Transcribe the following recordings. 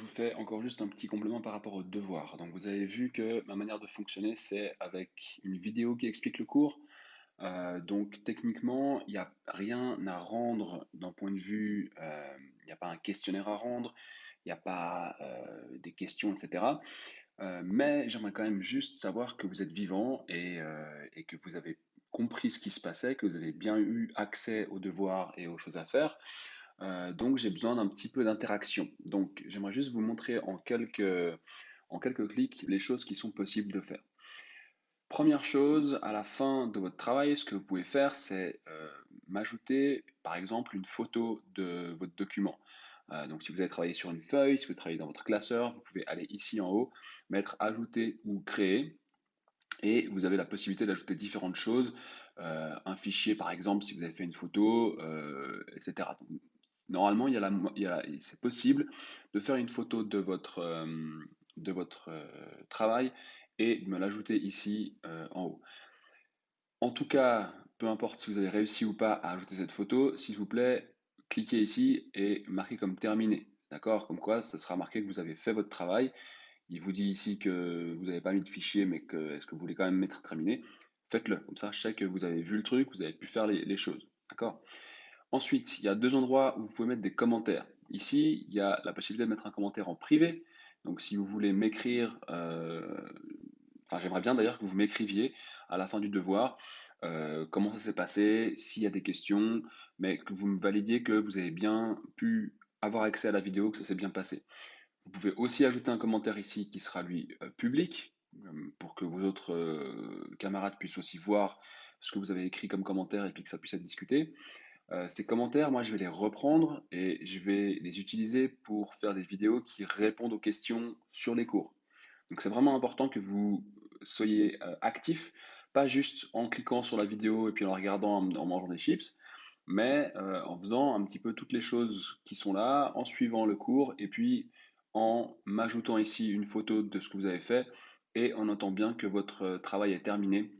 vous fais encore juste un petit complément par rapport aux devoirs. Donc vous avez vu que ma manière de fonctionner, c'est avec une vidéo qui explique le cours. Donc techniquement, il n'y a rien à rendre d'un point de vue, il n'y a pas un questionnaire à rendre, il n'y a pas des questions, etc. Mais j'aimerais quand même juste savoir que vous êtes vivant et que vous avez compris ce qui se passait, que vous avez bien eu accès aux devoirs et aux choses à faire. Donc j'ai besoin d'un petit peu d'interaction. Donc j'aimerais juste vous montrer en quelques clics les choses qui sont possibles de faire. Première chose, à la fin de votre travail, ce que vous pouvez faire, c'est m'ajouter, par exemple, une photo de votre document. Donc si vous avez travaillé sur une feuille, si vous travaillez dans votre classeur, vous pouvez aller ici en haut, mettre ajouter ou créer, et vous avez la possibilité d'ajouter différentes choses, un fichier par exemple si vous avez fait une photo, etc. Donc, normalement, c'est possible de faire une photo de votre travail et de me l'ajouter ici en haut. En tout cas, peu importe si vous avez réussi ou pas à ajouter cette photo, s'il vous plaît, cliquez ici et marquez comme terminé. D'accord? Comme quoi, ça sera marqué que vous avez fait votre travail. Il vous dit ici que vous n'avez pas mis de fichier, mais que est-ce que vous voulez quand même mettre terminé? Faites-le. Comme ça, je sais que vous avez vu le truc, vous avez pu faire les choses. D'accord? Ensuite, il y a deux endroits où vous pouvez mettre des commentaires. Ici, il y a la possibilité de mettre un commentaire en privé. Donc, si vous voulez m'écrire, enfin, j'aimerais bien d'ailleurs que vous m'écriviez à la fin du devoir comment ça s'est passé, s'il y a des questions, mais que vous me validiez que vous avez bien pu avoir accès à la vidéo, que ça s'est bien passé. Vous pouvez aussi ajouter un commentaire ici qui sera lui public, pour que vos autres camarades puissent aussi voir ce que vous avez écrit comme commentaire et puis que ça puisse être discuté. Ces commentaires, moi, je vais les reprendre et je vais les utiliser pour faire des vidéos qui répondent aux questions sur les cours. Donc c'est vraiment important que vous soyez actif, pas juste en cliquant sur la vidéo et puis en la regardant en mangeant des chips, mais en faisant un petit peu toutes les choses qui sont là, en suivant le cours et puis en m'ajoutant ici une photo de ce que vous avez fait et en notant bien que votre travail est terminé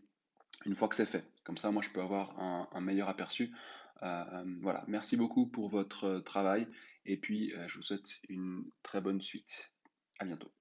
une fois que c'est fait. Comme ça, moi, je peux avoir un meilleur aperçu. Voilà, merci beaucoup pour votre travail et puis je vous souhaite une très bonne suite. À bientôt.